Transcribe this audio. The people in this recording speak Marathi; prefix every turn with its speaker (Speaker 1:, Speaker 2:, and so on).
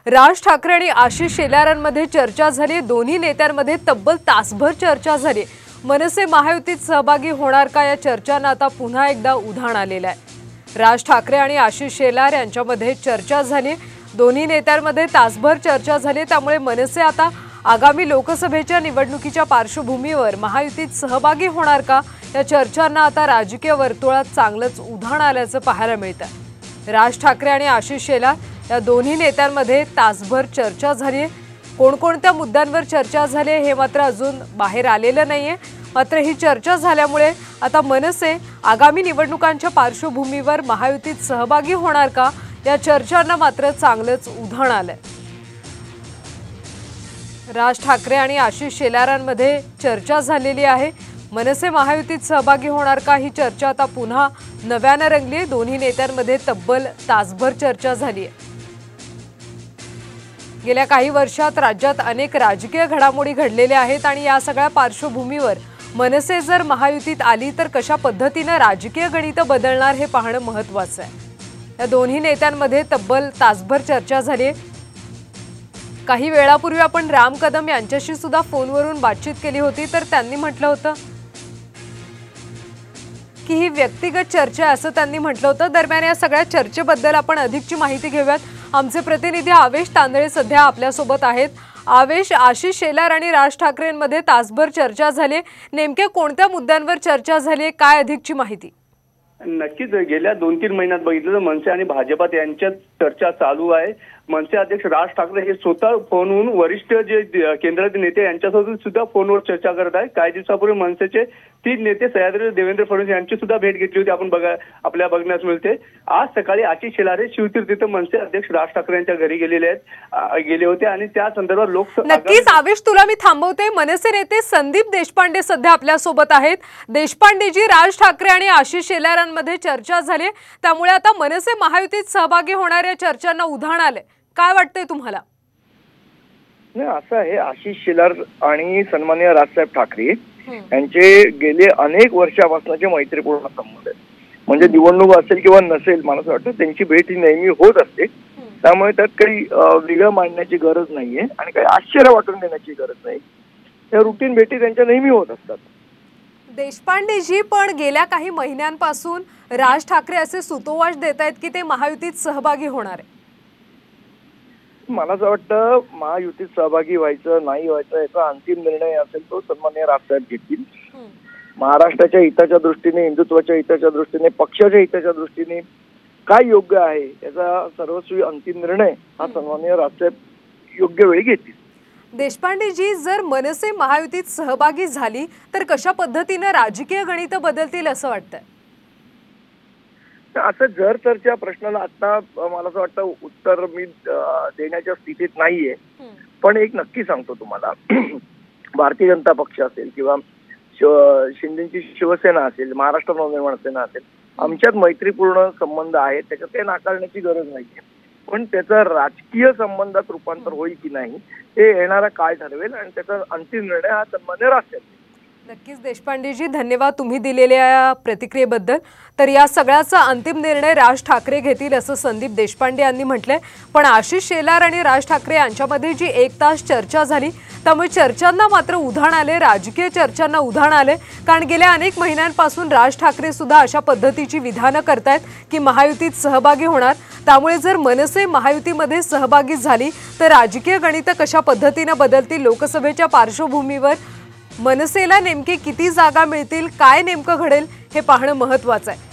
Speaker 1: राज ठाकरे आणि आशिष शेलारांमध्ये चर्चा झाली। दोन्ही नेत्यांमध्ये तब्बल तासभर चर्चा झाली। मनसे महायुतीत सहभागी होणार का या चर्चांना आता पुन्हा एकदा उधाण आलेलं आहे। राज ठाकरे आणि आशिष शेलार यांच्यामध्ये चर्चा झाली। दोन्ही नेत्यांमध्ये तासभर चर्चा झाली। त्यामुळे मनसे आता आगामी लोकसभेच्या निवडणुकीच्या पार्श्वभूमीवर महायुतीत सहभागी होणार का या चर्चांना आता राजकीय वर्तुळात चांगलंच उधाण आल्याचं पाहायला मिळतं। राज ठाकरे आणि आशिष शेलार या दोन्ही नेत्यांमध्ये तासभर चर्चा झाली। कोणकोणत्या मुद्द्यांवर चर्चा झाली हे मात्र अजून बाहेर आलेलं नाहीये। मात्र ही चर्चा झाल्यामुळे आता मनसे आगामी निवडणुकांच्या पार्श्वभूमीवर महायुतीत सहभागी होणार का या चर्चांना मात्र चांगलंच उधाण आलंय। राज ठाकरे आणि आशिष शेलारांमध्ये चर्चा झालेली आहे। मनसे महायुतीत सहभागी होणार का ही चर्चा आता पुन्हा नव्याने रंगली। दोन्ही नेत्यांमध्ये तब्बल तासभर चर्चा झाली आहे। गेल्या काही वर्षात राज्यात अनेक राजकीय घडामोडी घडलेल्या आहेत आणि या सगळ्या पार्श्वभूमीवर मनसे जर महायुतीत आली तर कशा पद्धतीने राजकीय गणित बदलणार हे पाहणं महत्त्वाचं आहे। या दोन्ही नेत्यांमध्ये तब्बल तासभर चर्चा झाली। काही वेळापूर्वी आपण राम कदम यांच्याशी सुद्धा फोनवरून बातचीत केली होती, तर त्यांनी म्हटलं होतं की ही व्यक्तिगत चर्चा असं त्यांनी म्हटलं होतं। दरम्यान या सगळ्या चर्चेबद्दल आपण अधिकची माहिती घेऊयात। आमचे प्रतिनिधी आवेश तांदळे सध्या आपल्या सोबत आहेत। आवेश, आशिष शेलार आणि राज ठाकरेंमध्ये तासभर चर्चा झाली। नेमके कोणत्या मुद्द्यांवर चर्चा झाली, काय अधिकची माहिती?
Speaker 2: नक्कीच गेल्या 2-3 महिन्यात बघितलं तर मनसे आणि भाजपात यांच्यात चर्चा चालू आहे। मनसे अध्यक्ष राज ठाकरे हे स्वतः फोनवरून वरिष्ठ जे केंद्रातील नेते यांच्यासोबत सुद्धा फोनवर चर्चा करत आहेत। काही दिवसापूर्वी मनसेचे 3 नेते सह्याद्री देवेंद्र फडणवीस यांची सुद्धा भेट घेतली होती, आपण आपल्या बघण्यास मिळते। आज सकाळी आशिष शेलार हे शिवतीर्थ इथं मनसे अध्यक्ष राज ठाकरे यांच्या घरी गेले होते आणि त्या संदर्भात लोकसभा
Speaker 1: नक्कीच आवेश, तुला मी थांबवते। मनसे नेते संदीप देशपांडे सध्या आपल्या सोबत आहेत। देशपांडेजी, राज ठाकरे आणि आशिष शेलारांमध्ये चर्चा झाली, त्यामुळे आता मनसे महायुतीत सहभागी होणाऱ्या चर्चांना उधाण आले। काय वाटतंय तुम्हाला?
Speaker 3: नाही, असं आहे, आशिष शेलार आणि सन्माननीय राजसाहेब ठाकरे यांचे गेले अनेक वर्षापासूनचे मैत्रीपूर्ण संबंध आहेत। म्हणजे निवडणूक असेल किंवा नसेल, मला असं वाटतं त्यांची भेट ही नेहमी होत असते। त्यामुळे त्यात काही वेगळं मांडण्याची गरज नाहीये आणि काही आश्चर्य वाटून देण्याची गरज नाही। त्या रुटीन भेटी त्यांच्या नेहमी होत असतात।
Speaker 1: देशपांडेजी, पण गेल्या काही महिन्यांपासून राज ठाकरे असे सुतोवाच देत आहेत की ते महायुतीत सहभागी होणार आहे।
Speaker 3: मला असं वाटतं महायुतीत सहभागी व्हायचं नाही व्हायचं याचा अंतिम निर्णय असेल तो सन्माननीय राजसाहेब घेतील। महाराष्ट्राच्या हिताच्या दृष्टीने, हिंदुत्वाच्या हिताच्या दृष्टीने, पक्षाच्या हिताच्या दृष्टीने काय योग्य आहे याचा सर्वस्वी अंतिम निर्णय हा सन्माननीय राजसाहेब योग्य वेळी घेतील।
Speaker 1: देशपांडेजी, जर मनसे महायुतीत सहभागी झाली तर कशा पद्धतीने राजकीय गणित बदलतील असं वाटतंय?
Speaker 3: असं जर तरच्या प्रश्नाला आता मला असं वाटतं उत्तर मी देण्याच्या स्थितीत नाहीये, पण एक नक्की सांगतो तुम्हाला, भारतीय जनता पक्ष असेल किंवा शिंदेची शिवसेना असेल, महाराष्ट्र नवनिर्माण सेना असेल, आमच्यात मैत्रीपूर्ण संबंध आहेत, त्याच्यात काही नाकारण्याची गरज नाहीये। पण त्याचा राजकीय संबंधात रूपांतर होईल की नाही हे येणारा काळ ठरवेल आणि त्याचा अंतिम निर्णय हा सन्मान्य राष्ट्रपती।
Speaker 1: नक्कीच देशपांडेजी, धन्यवाद तुम्ही दिलेल्या प्रतिक्रियेबद्दल। तर या सगळ्याचा अंतिम निर्णय राज ठाकरे घेतील असं संदीप देशपांडे यांनी म्हटलंय। पण आशिष शेलार आणि राज ठाकरे यांच्यामध्ये जी 1 तास चर्चा झाली त्यामुळे चर्चांना मात्र उधाण आले, राजकीय चर्चांना उधाण आले। कारण गेल्या अनेक महिन्यांपासून राज ठाकरे सुद्धा अशा पद्धतीची विधानं करतायत की महायुतीत सहभागी होणार। त्यामुळे जर मनसे महायुतीमध्ये सहभागी झाली तर राजकीय गणित कशा पद्धतीने बदलतील, लोकसभेच्या पार्श्वभूमीवर मनसेला नेमके किती जागा मिळतील, काय नेमकं घडेल हे पाहणं महत्त्वाचं आहे।